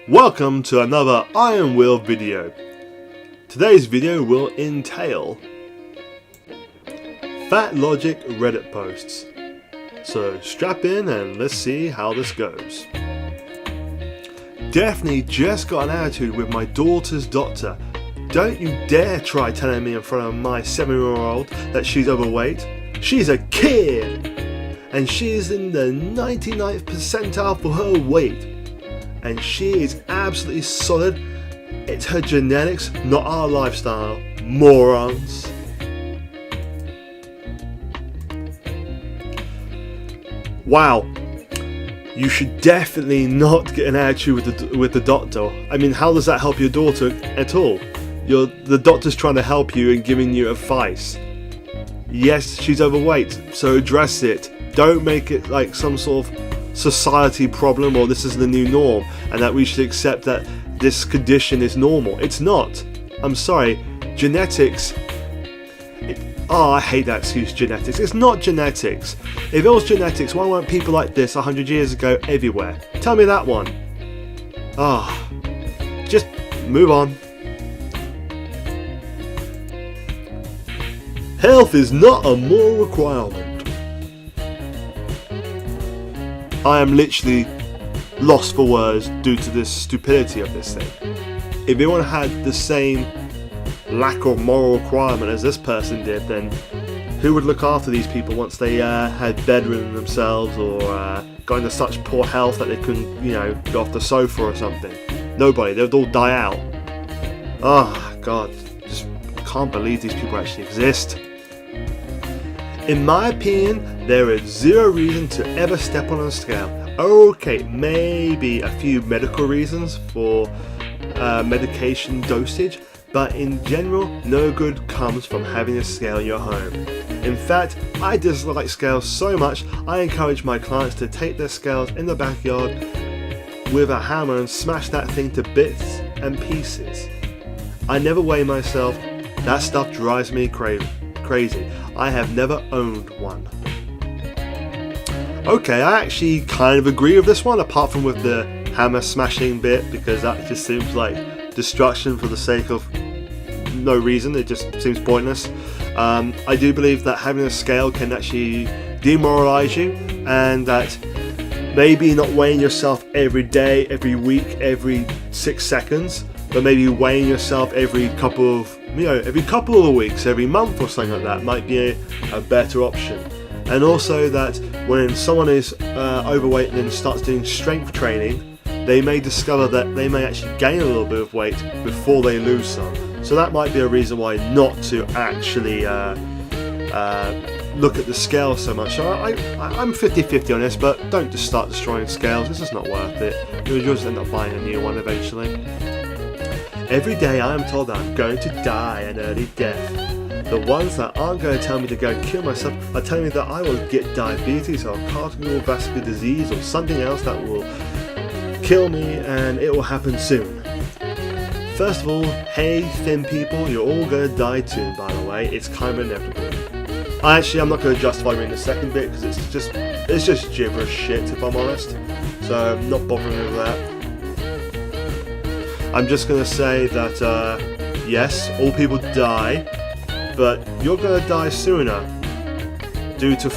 Welcome to another Iron Wheel video. Today's video will entail Fatlogic Reddit posts. So strap in and let's see how this goes. Definitely just got an attitude with my daughter's doctor. Don't you dare try telling me in front of my 7-year-old that she's overweight. She's a kid! And she is in the 99th percentile for her weight. And she is absolutely solid. It's her genetics, not our lifestyle. Morons. Wow. You should definitely not get an attitude with the doctor. I mean, how does that help your daughter at all? The doctor's trying to help you and giving you advice. Yes, she's overweight, so address it. Don't make it like some sort of society problem or this is the new norm and that we should accept that this condition is normal. It's not. I'm sorry. Genetics. I hate that excuse, genetics. It's not genetics. If it was genetics, why weren't people like this 100 years ago everywhere? Tell me that one. Just move on. Health is not a moral requirement. I am literally lost for words due to the stupidity of this thing. If everyone had the same lack of moral requirement as this person did, then who would look after these people once they had bedridden themselves or got into such poor health that they couldn't, go off the sofa or something? Nobody. They would all die out. Oh, God. Just can't believe these people actually exist. In my opinion, there is zero reason to ever step on a scale. Okay, maybe a few medical reasons for medication dosage, but in general, no good comes from having a scale in your home. In fact, I dislike scales so much, I encourage my clients to take their scales in the backyard with a hammer and smash that thing to bits and pieces. I never weigh myself. That stuff drives me crazy. I have never owned one. Okay, I actually kind of agree with this one, apart from with the hammer smashing bit, because that just seems like destruction for the sake of no reason. It just seems pointless. I do believe that having a scale can actually demoralize you, and that maybe not weighing yourself every day, every week, every 6 seconds, but maybe weighing yourself every couple of weeks, every month or something like that might be a better option. And also that when someone is overweight and then starts doing strength training, they may discover that they may actually gain a little bit of weight before they lose some. So that might be a reason why not to actually look at the scale so much. So I'm 50-50 on this, but don't just start destroying scales. It's just not worth it. You'll just end up buying a new one eventually. Every day I am told that I'm going to die an early death. The ones that aren't going to tell me to go kill myself are telling me that I will get diabetes or cardiovascular disease or something else that will kill me, and it will happen soon. First of all, hey thin people, you're all going to die too, by the way. It's kind of inevitable. I'm not going to justify reading the second bit because it's just gibberish shit, if I'm honest. So I'm not bothering with that. I'm just going to say that, yes, all people die, but you're going to die sooner due to,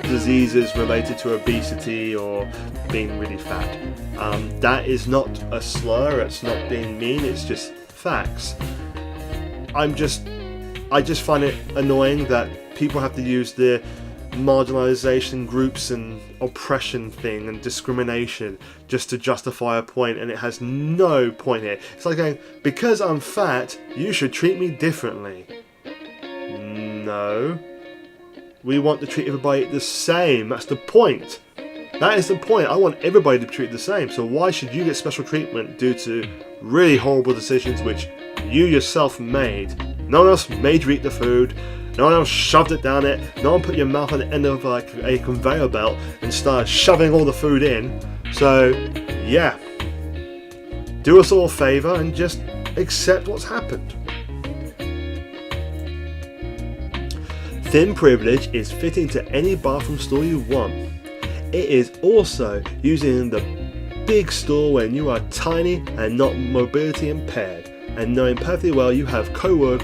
diseases related to obesity or being really fat. That is not a slur, it's not being mean, it's just facts. I just find it annoying that people have to use the marginalization groups and oppression thing and discrimination just to justify a point, and it has no point here. It's like going, because I'm fat, you should treat me differently. No. We want to treat everybody the same. That's the point. That is the point. I want everybody to be treated the same. So why should you get special treatment due to really horrible decisions which you yourself made? No one else made you eat the food. No one else shoved it down it. No one put your mouth on the end of like a conveyor belt and started shoving all the food in. So, yeah. Do us all a favour and just accept what's happened. Thin privilege is fitting to any bathroom stall you want. It is also using the big store when you are tiny and not mobility impaired, and knowing perfectly well you have co-workers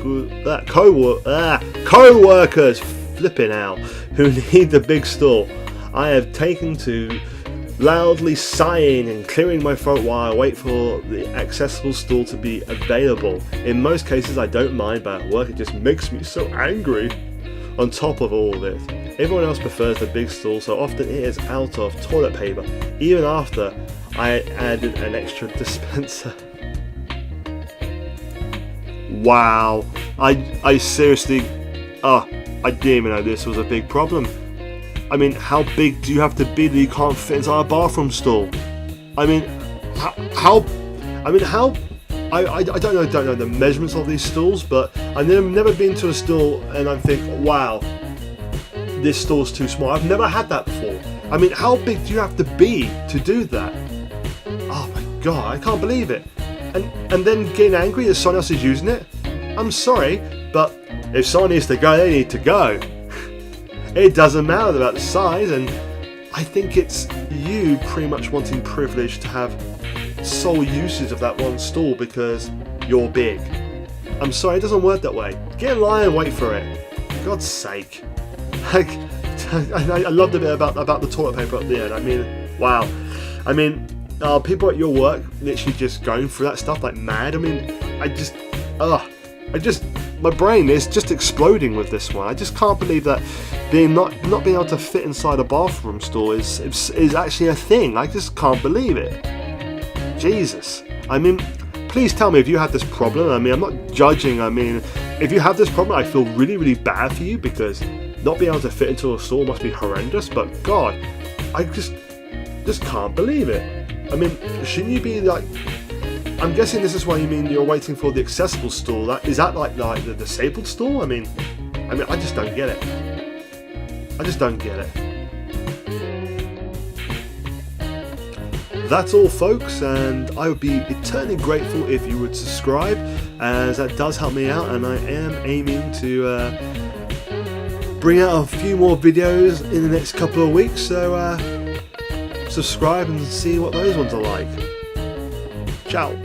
flipping out who need the big store. I have taken to loudly sighing and clearing my throat while I wait for the accessible store to be available. In most cases I don't mind, but at work it just makes me so angry. On top of all this, everyone else prefers the big stall, so often it is out of toilet paper, even after I added an extra dispenser. Wow, I seriously, I didn't even know this was a big problem. I mean, how big do you have to be that you can't fit inside a bathroom stall? I mean, how I don't know the measurements of these stalls, but I've never been to a stall and I think, wow, this stall's too small. I've never had that before. I mean, how big do you have to be to do that? Oh my god, I can't believe it. And then getting angry that someone else is using it? I'm sorry, but if someone needs to go, they need to go. It doesn't matter about the size, and I think it's you pretty much wanting privilege to have sole usage of that one stall because you're big. I'm sorry, it doesn't work that way. Get in line and wait for it. For God's sake. Like, I loved the bit about the toilet paper at the end. I mean, wow. I mean, people at your work literally just going through that stuff like mad. I mean, my brain is just exploding with this one. I just can't believe that not being able to fit inside a bathroom stall is actually a thing. I just can't believe it. Jesus. I mean, please tell me if you had this problem. I mean, I'm not judging. I mean, if you have this problem, I feel really, really bad for you because not being able to fit into a stall must be horrendous. But God, I just can't believe it. I mean, shouldn't you be like? I'm guessing this is why you mean you're waiting for the accessible stall. Is that like the disabled stall? I mean, I just don't get it. I just don't get it. That's all, folks, and I would be eternally grateful if you would subscribe, as that does help me out, and I am aiming to bring out a few more videos in the next couple of weeks, so subscribe and see what those ones are like. Ciao.